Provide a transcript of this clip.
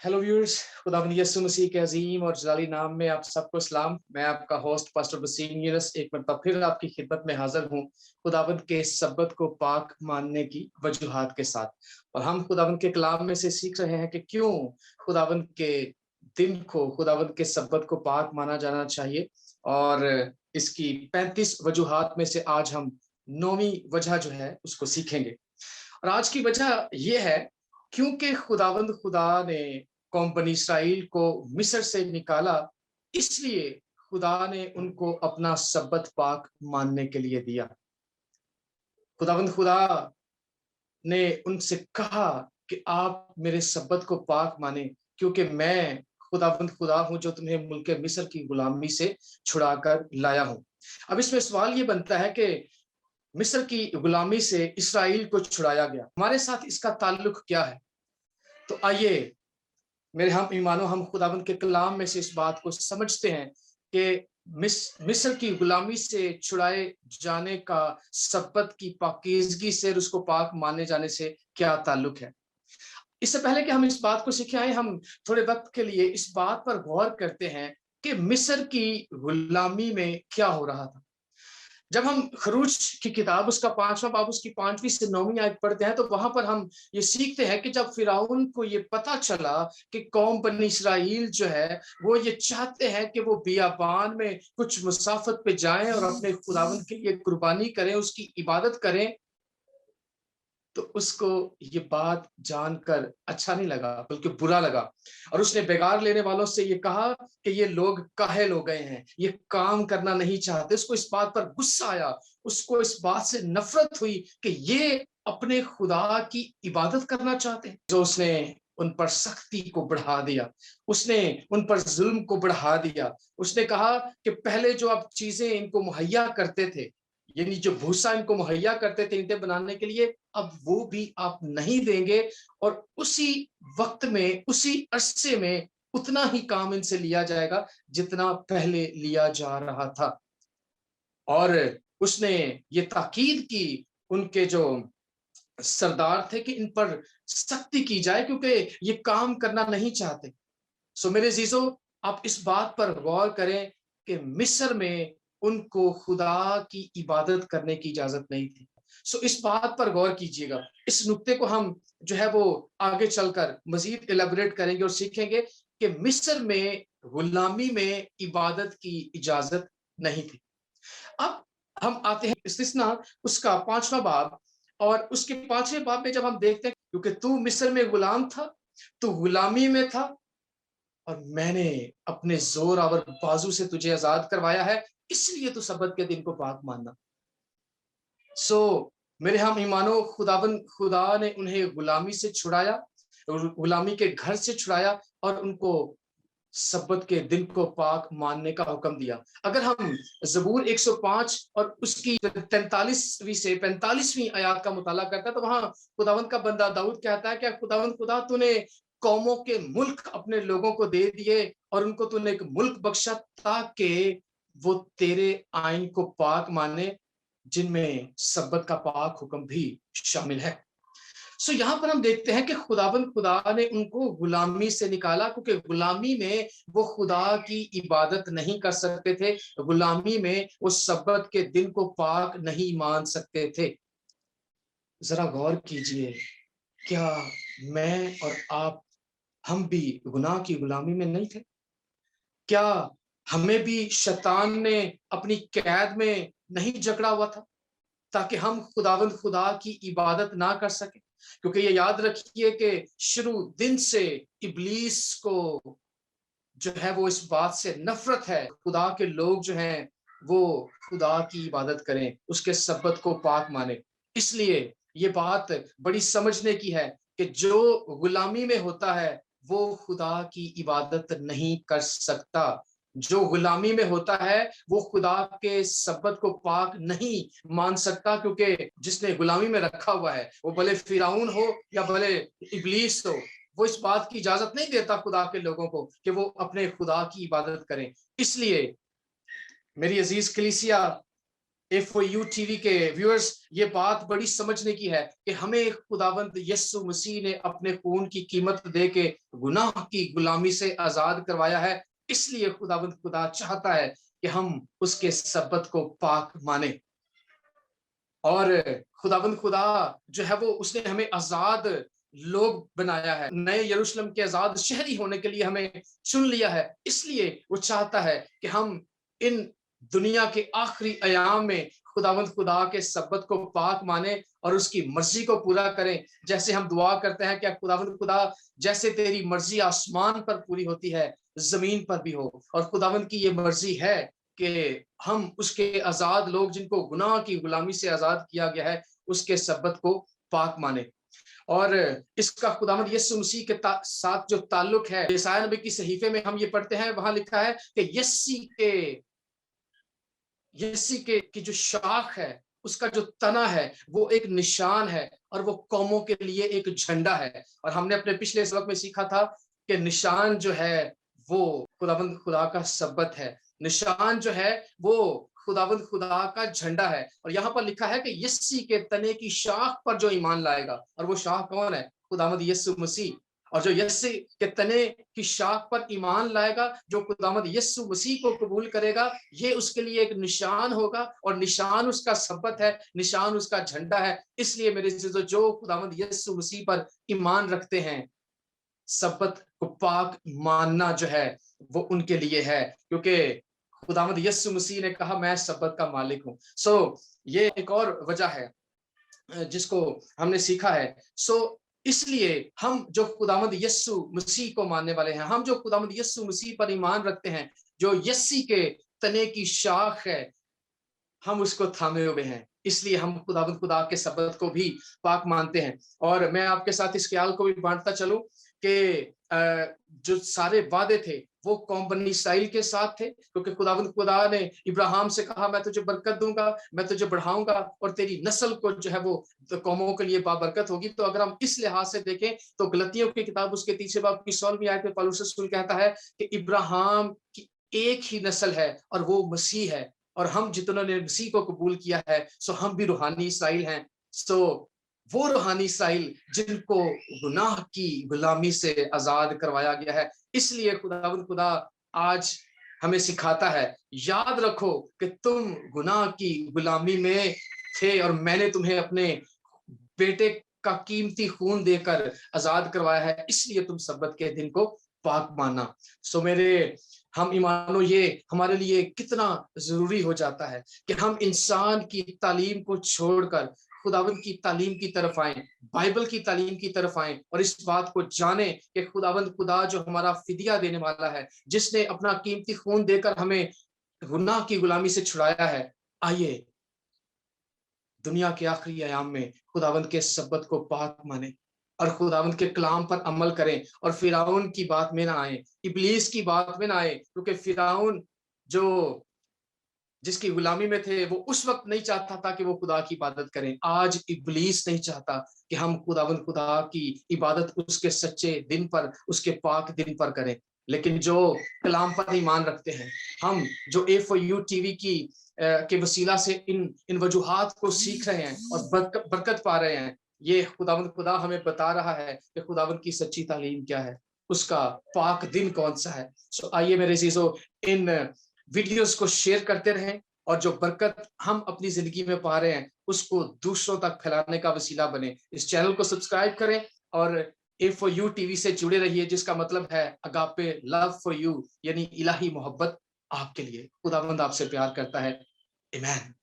Hello viewers, खुदावंद यीशु मसीह के अजीम और जलाली नाम में आप सबको सलाम। मैं आपका होस्ट पास्टर वसीम यूनुस एक मरतबा फिर आपकी खिदमत में हाजिर हूँ खुदावंद के सब्बत को पाक मानने की वजूहात के साथ। और हम खुदावंद के कलाम में से सीख रहे हैं कि क्यों खुदावंद के दिन को, खुदावंद के सब्बत को पाक माना जाना चाहिए। और इसकी 35 वजूहात में से आज हम 9वीं वजह जो है उसको सीखेंगे। और आज की वजह यह है क्योंकि खुदावंद खुदा ने कौम बनी इसराइल को मिस्र से निकाला, इसलिए खुदा ने उनको अपना सब्बत पाक मानने के लिए दिया। खुदावंद खुदा ने उनसे कहा कि आप मेरे सब्बत को पाक माने, क्योंकि मैं खुदावंद खुदा हूं जो तुम्हें मुल्क मिस्र की गुलामी से छुड़ाकर लाया हूं। अब इसमें सवाल ये बनता है कि मिस्र की गुलामी से इसराइल को छुड़ाया गया, हमारे साथ इसका ताल्लुक क्या है? तो आइए मेरे हम ईमानो, हम खुदावंद के कलाम में से इस बात को समझते हैं कि मिस्र की गुलामी से छुड़ाए जाने का सब्बत की पाकीज़गी से, उसको पाक माने जाने से क्या ताल्लुक है। इससे पहले कि हम इस बात को सीखे आए, हम थोड़े वक्त के लिए इस बात पर गौर करते हैं कि मिस्र की गुलामी में क्या हो रहा था। जब हम खरूज की किताब उसका 5वां बाब उसकी 5वीं से 9वीं आयत पढ़ते हैं तो वहां पर हम ये सीखते हैं कि जब फिरौन को ये पता चला कि कौम बनी इसराइल जो है वो ये चाहते हैं कि वो बियाबान में कुछ मुसाफत पे जाएं और अपने खुदावंद के लिए कुर्बानी करें, उसकी इबादत करें, तो उसको ये बात जानकर अच्छा नहीं लगा बल्कि बुरा लगा। और उसने बेगार लेने वालों से ये कहा कि ये लोग काहिल हो गए हैं, ये काम करना नहीं चाहते। उसको इस बात पर गुस्सा आया, उसको इस बात से नफरत हुई कि ये अपने खुदा की इबादत करना चाहते हैं। जो उसने उन पर सख्ती को बढ़ा दिया, उसने उन पर जुल्म को बढ़ा दिया। उसने कहा कि पहले जो आप चीजें इनको मुहैया करते थे, यानी जो भूसा इनको मुहैया करते थे ईंटें बनाने के लिए, अब वो भी आप नहीं देंगे। और उसी वक्त में, उसी अरसे में उतना ही काम इनसे लिया जाएगा जितना पहले लिया जा रहा था। और उसने ये ताकीद की उनके जो सरदार थे कि इन पर सख्ती की जाए, क्योंकि ये काम करना नहीं चाहते। सो मेरे जीजो, आप इस बात पर गौर करें कि मिस्र में उनको खुदा की इबादत करने की इजाजत नहीं थी। सो इस बात पर गौर कीजिएगा। इस नुक्ते को हम जो है वो आगे चलकर मजीद इलेबोरेट करेंगे और सीखेंगे कि मिस्र में गुलामी में इबादत की इजाजत नहीं थी। अब हम आते हैं इस्तिस्ना उसका 5वां बाब, और उसके 5वें बाब में जब हम देखते हैं, क्योंकि तू मिस्र में गुलाम था, तू गुलामी में था, और मैंने अपने जोर और बाजू से तुझे आजाद करवाया है, इसलिए तू सब्बत के दिन को पाक मानना। मेरे हम ईमानो, खुदा ने उन्हें गुलामी से छुड़ाया, गुलामी के घर से छुड़ाया और उनको सब्बत के दिन को पाक मानने का हुक्म दिया। अगर हम ज़बूर 105 और उसकी 43वीं से 45वीं आयत का मुताला करता है तो वहां खुदावंद का बंदा दाऊद कहता है कि खुदावंद खुदा, तूने कौमों के मुल्क अपने लोगों को दे दिए और उनको तूने एक मुल्क बख्शा ताकि वो तेरे आइन को पाक माने, जिनमें सब्बत का पाक हुक्म भी शामिल है। यहाँ पर हम देखते हैं कि खुदावंद खुदा ने उनको गुलामी से निकाला, क्योंकि गुलामी में वो खुदा की इबादत नहीं कर सकते थे, गुलामी में वो सब्बत के दिन को पाक नहीं मान सकते थे। जरा गौर कीजिए, क्या मैं और आप, हम भी गुनाह की गुलामी में नहीं थे? क्या हमें भी शैतान ने अपनी कैद में नहीं जकड़ा हुआ था ताकि हम खुदावंद खुदा की इबादत ना कर सके? क्योंकि ये याद रखिए कि शुरू दिन से इब्लीस को जो है वो इस बात से नफरत है, खुदा के लोग जो हैं वो खुदा की इबादत करें, उसके सब्बत को पाक माने। इसलिए ये बात बड़ी समझने की है कि जो गुलामी में होता है वो खुदा की इबादत नहीं कर सकता। जो गुलामी में होता है वो खुदा के सब्बत को पाक नहीं मान सकता, क्योंकि जिसने गुलामी में रखा हुआ है, वो भले फिरौन हो या भले इब्लीस हो, वो इस बात की इजाजत नहीं देता खुदा के लोगों को कि वो अपने खुदा की इबादत करें। इसलिए मेरी अजीज कलीसिया, A4U टीवी के व्यूअर्स, ये बात बड़ी समझने की है कि हमें खुदावंद यीशु मसीह ने अपने खून की कीमत दे के गुनाह की गुलामी से आजाद करवाया है। इसलिए खुदावंद खुदा चाहता है कि हम उसके सब्बत को पाक माने। और खुदावंद खुदा जो है वो उसने हमें आजाद लोग बनाया है, नए यरूशलेम के आजाद शहरी होने के लिए हमें चुन लिया है। इसलिए वो चाहता है कि हम इन दुनिया के आखिरी अयाम में खुदावंद खुदा के सब्बत को पाक माने और उसकी मर्जी को पूरा करें। जैसे हम दुआ करते हैं कि खुदावंद खुदा, जैसे तेरी मर्जी आसमान पर पूरी होती है, जमीन पर भी हो। और खुदावंद की ये मर्जी है कि हम उसके आजाद लोग, जिनको गुनाह की गुलामी से आजाद किया गया है, उसके सब्बत को पाक माने। और इसका खुदावंद यीशु मसीह के साथ जो ताल्लुक है, यशायाह नबी की सहीफे में हम ये पढ़ते हैं, वहां लिखा है कि यस्सी के की जो शाख है, उसका जो तना है, वो एक निशान है और वो कौमों के लिए एक झंडा है। और हमने अपने पिछले सबक में सीखा था कि निशान जो है वो खुदावंद खुदा का सब्बत है। निशान जो है वो खुदावंद खुदा का झंडा है। और यहाँ पर लिखा है कि यस्सी के तने की शाख पर जो ईमान लाएगा, और वो शाख कौन है? खुदावंद यीशु मसीह। और जो यस्सी के तने की शाख पर ईमान लाएगा, जो खुदावंद यीशु मसीह को कबूल करेगा, ये उसके लिए एक निशान होगा। और निशान उसका सब्बत है, निशान उसका झंडा है। इसलिए मेरे चीजों, जो खुदावंद यीशु मसीह पर ईमान रखते हैं, सब्बत को पाक मानना जो है वो उनके लिए है, क्योंकि खुदावंद यीशु मसीह ने कहा, मैं सब्बत का मालिक हूं। ये एक और वजह है जिसको हमने सीखा है। इसलिए हम जो खुदावंद यीशु मसीह को मानने वाले हैं, हम जो खुदावंद यीशु मसीह पर ईमान रखते हैं, जो यस्सी के तने की शाख है, हम उसको थामे हुए हैं। इसलिए हम खुदावंद खुदा के सब्बत को भी पाक मानते हैं। और मैं आपके साथ इस ख्याल को भी बांटता चलूं कि जो सारे वादे थे वो कौम बनी इसराइल के साथ थे, क्योंकि खुदावंद खुदा ने इब्राहिम से कहा, मैं तुझे बरकत दूंगा, मैं तुझे बढ़ाऊंगा और तेरी नस्ल को जो है वो तो कौमों के लिए बाबरकत होगी। तो अगर हम इस लिहाज से देखें तो गलतियों की किताब उसके 3 बाब की 16वीं आयत में पौलुस रसूल कहता है कि इब्राहिम की एक ही नस्ल है और वो मसीह है। और हम जितनों ने मसीह को कबूल किया है, सो हम भी रूहानी इसराइल हैं। वो रूहानी इसराइल जिनको गुनाह की गुलामी से आजाद करवाया गया है। इसलिए खुदावंद खुदा आज हमें सिखाता है, याद रखो कि तुम गुनाह की गुलामी में थे और मैंने तुम्हें अपने बेटे का कीमती खून देकर आजाद करवाया है, इसलिए तुम सब्बत के दिन को पाक माना। हम ईमानो, ये हमारे लिए कितना जरूरी हो जाता है कि हम इंसान की तालीम को छोड़कर खुदावंद की तालीम की तरफ आए, बाइबल की तालीम की तरफ आए और इस बात को जाने कि खुदावंद खुदा जो हमारा फिदिया देने वाला है, जिसने अपना कीमती खून देकर हमें गुनाह की गुलामी से छुड़ाया है, आइए दुनिया के आखिरी अयाम में खुदावंद के सब्बत को पाक माने और खुदावंद के कलाम पर अमल करें और फिरौन की बात में ना आए, इब्लीस की बात में ना आए। क्योंकि फिरौन जो जिसकी गुलामी में थे, वो उस वक्त नहीं चाहता था कि वो खुदा की इबादत करें। आज इब्लीस नहीं चाहता कि हम खुदावंद खुदा की इबादत उसके सच्चे दिन पर, उसके पाक दिन पर करें। लेकिन जो कलाम पर ईमान रखते हैं, हम जो A4U टीवी के वसीला से इन वजूहात को सीख रहे हैं और बरकत पा रहे हैं, ये खुदावंद खुदा हमें बता रहा है कि खुदावंद की सच्ची तालीम क्या है, उसका पाक दिन कौन सा है। आइए मेरे अजीजों, इन वीडियोस को शेयर करते रहें और जो बरकत हम अपनी जिंदगी में पा रहे हैं उसको दूसरों तक फैलाने का वसीला बने। इस चैनल को सब्सक्राइब करें और A4U टीवी से जुड़े रहिए, जिसका मतलब है अगापे, लव फॉर यू, यानी इलाही मोहब्बत आपके लिए। खुदावंद आपसे प्यार करता है। आमीन।